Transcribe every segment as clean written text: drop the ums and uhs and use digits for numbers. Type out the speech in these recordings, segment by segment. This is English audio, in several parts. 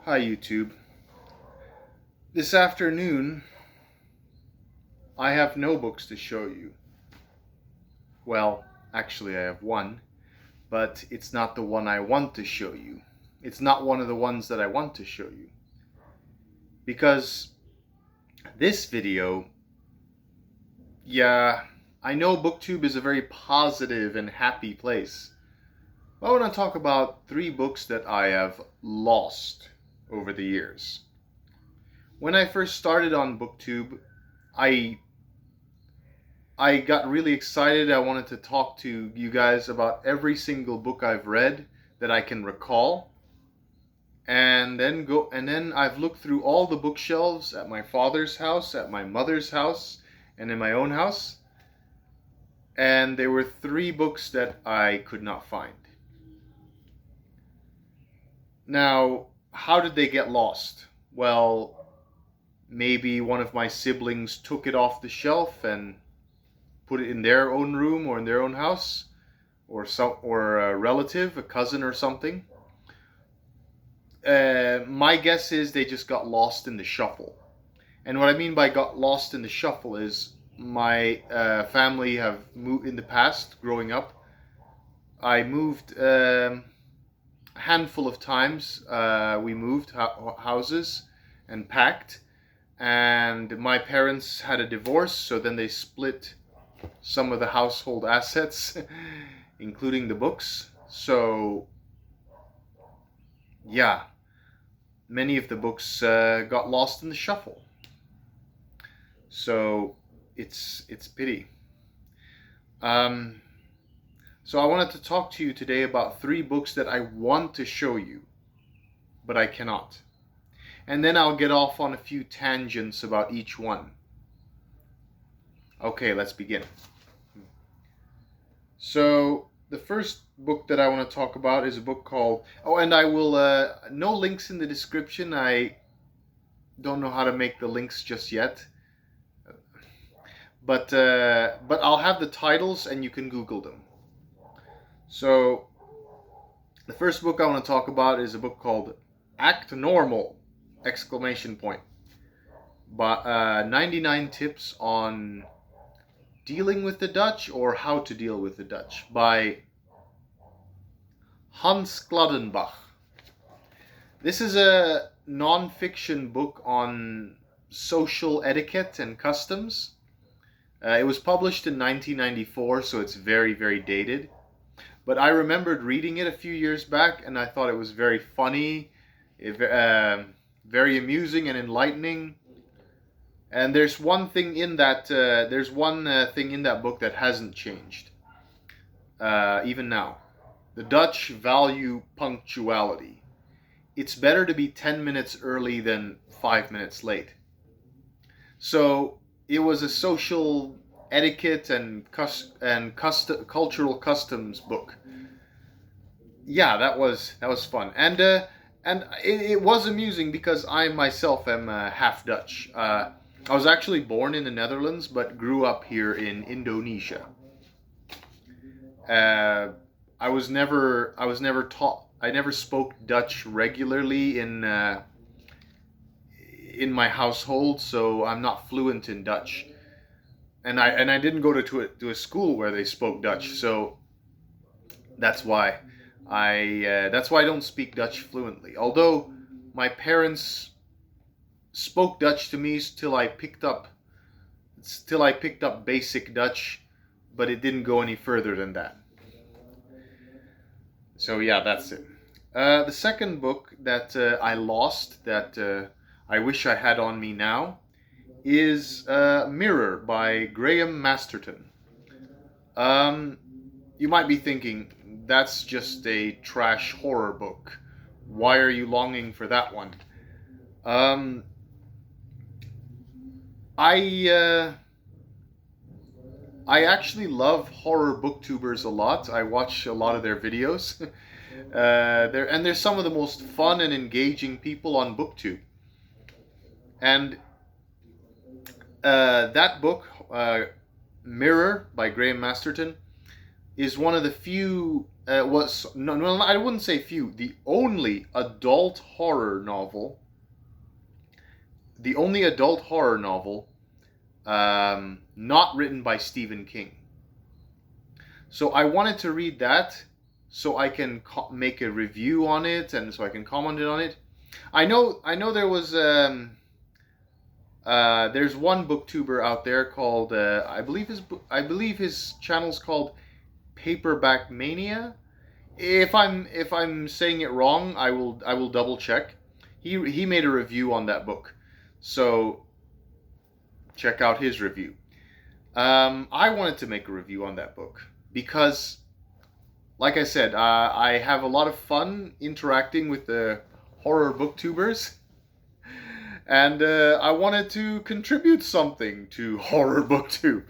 Hi YouTube. This afternoon I have no books to show you. Well, actually I have one, but it's not the one I want to show you. It's not one of the ones that I want to show you. Because this video, I know Booktube is a very positive and happy place. I want to talk about 3 books that I have lost over the years. When I first started on Booktube, I got really excited. I wanted to talk to you guys about every single book I've read that I can recall. And then I've looked through all the bookshelves at my father's house, at my mother's house, and in my own house. And there were 3 books that I could not find. Now, how did they get lost? Well, maybe one of my siblings took it off the shelf and put it in their own room or in their own house, or a relative, a cousin or something. My guess is they just got lost in the shuffle. And what I mean by got lost in the shuffle is my family have moved in the past. Growing up, I moved a handful of times. We moved houses and packed. And my parents had a divorce, so then they split some of the household assets, including the books. So, many of the books got lost in the shuffle. So, it's pity. So I wanted to talk to you today about 3 books that I want to show you, but I cannot. And then I'll get off on a few tangents about each one. Okay, let's begin. So, the first book that I want to talk about is a book called... Oh, and I will... no links in the description. I don't know how to make the links just yet. But I'll have the titles and you can Google them. So, the first book I want to talk about is a book called Act Normal! By 99 Tips on Dealing with the Dutch, or How to Deal with the Dutch, by Hans Kladenbach. This is a non-fiction book on social etiquette and customs. It was published in 1994, so it's very, very dated. But I remembered reading it a few years back, and I thought it was very funny, very amusing and enlightening. And there's one thing in that thing in that book that hasn't changed, even now. The Dutch value punctuality. It's better to be 10 minutes early than 5 minutes late. So it was a social etiquette and cultural customs book. Yeah, that was fun, and it was amusing because I myself am half Dutch. I was actually born in the Netherlands, but grew up here in Indonesia. I never spoke Dutch regularly in my household, so I'm not fluent in Dutch. And I didn't go to a school where they spoke Dutch, so that's why I don't speak Dutch fluently. Although my parents spoke Dutch to me till I picked up basic Dutch, but it didn't go any further than that. So yeah, that's it. The second book that I lost, that I wish I had on me now, is Mirror by Graham Masterton. You might be thinking, that's just a trash horror book. Why are you longing for that one? I actually love horror booktubers a lot. I watch a lot of their videos. There's some of the most fun and engaging people on Booktube. And that book, Mirror by Graham Masterton, is one of the few was no, I wouldn't say few. The only adult horror novel. The only adult horror novel not written by Stephen King. So I wanted to read that so I can make a review on it and so I can comment on it. I know there was there's one booktuber out there called I believe his channel's called Paperback Mania. If I'm saying it wrong, I will double check. He made a review on that book, so check out his review. I wanted to make a review on that book because, like I said, I have a lot of fun interacting with the horror booktubers, and I wanted to contribute something to horror booktube.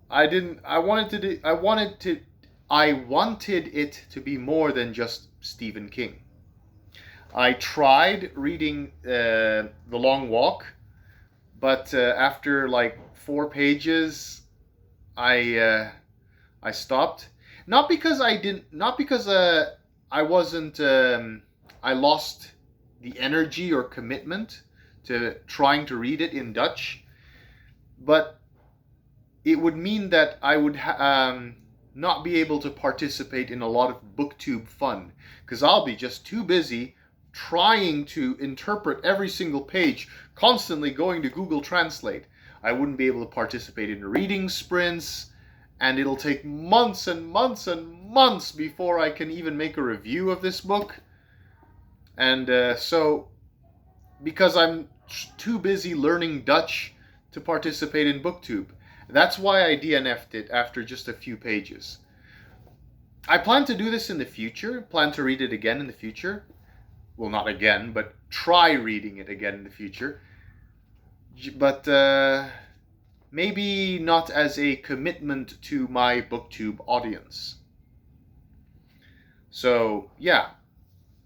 I wanted it to be more than just Stephen King. I tried reading The Long Walk, but after like 4 pages, I stopped. Not because I wasn't. I lost the energy or commitment to trying to read it in Dutch, but it would mean that I would not be able to participate in a lot of booktube fun, because I'll be just too busy trying to interpret every single page, constantly going to Google Translate. I wouldn't be able to participate in reading sprints, and it'll take months and months and months before I can even make a review of this book. And so, because I'm too busy learning Dutch to participate in booktube, that's why I DNF'd it after just a few pages. I plan to do this in the future, plan to read it again in the future. Well, not again, but try reading it again in the future. But maybe not as a commitment to my booktube audience. So yeah,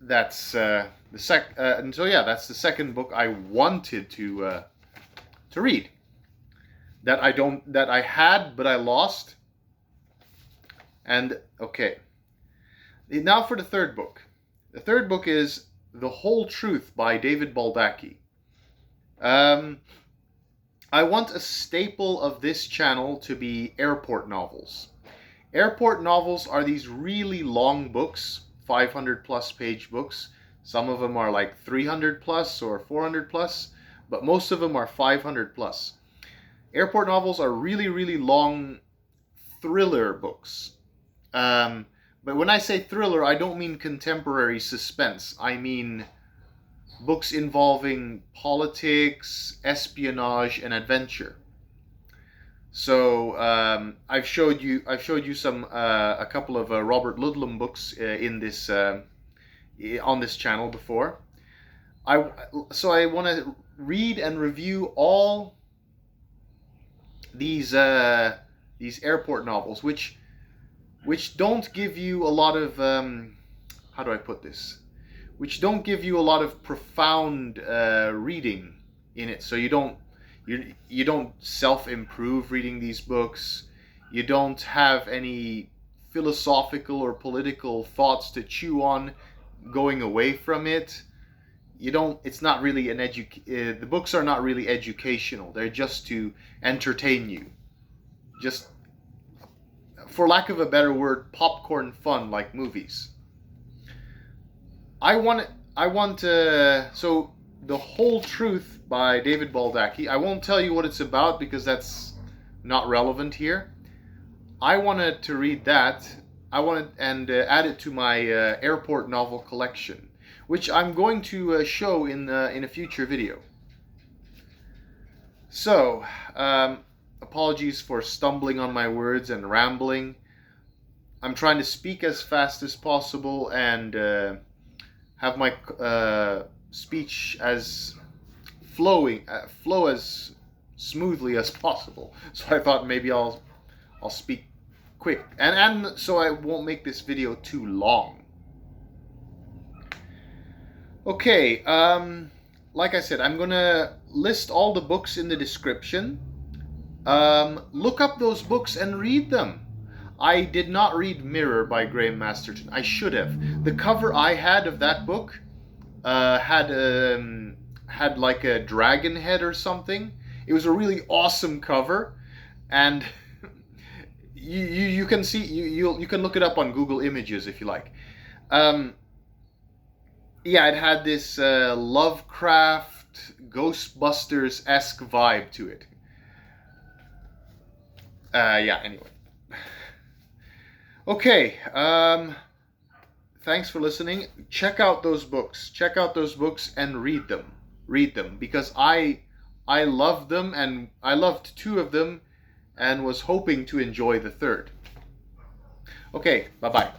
that's that's the second book I wanted to read. That I had but I lost. And okay, now for the third book. The third book is The Whole Truth by David Baldacci. I want a staple of this channel to be airport novels. Airport novels are these really long books, 500 plus page books. Some of them are like 300 plus or 400 plus, but most of them are 500 plus. Airport novels are really, really long thriller books. But when I say thriller, I don't mean contemporary suspense. I mean books involving politics, espionage, and adventure. So I've showed you some a couple of Robert Ludlum books in this on this channel before. I want to read and review all these airport novels, which don't give you a lot of how do I put this? Which don't give you a lot of profound reading in it. So you don't self-improve reading these books. You don't have any philosophical or political thoughts to chew on going away from it. It's not really the books are not really educational. They're just to entertain you. Just, for lack of a better word, popcorn fun, like movies. So The Whole Truth by David Baldacci. I won't tell you what it's about because that's not relevant here. I wanted to read that. And add it to my airport novel collection, which I'm going to show in a future video. So, apologies for stumbling on my words and rambling. I'm trying to speak as fast as possible and have my speech as flow as smoothly as possible. So I thought maybe I'll speak quick, and so I won't make this video too long. Okay, like I said, I'm gonna list all the books in the description. Look up those books and read them. I did not read Mirror by Graham Masterton. I should have. The cover I had of that book had like a dragon head or something. It was a really awesome cover, and you can see you can look it up on Google Images if you like. Yeah, it had this Lovecraft Ghostbusters-esque vibe to it. Yeah. Anyway. Okay. Thanks for listening. Check out those books. Check out those books and read them. Read them, because I loved them, and I loved 2 of them and was hoping to enjoy the 3rd. Okay, bye-bye.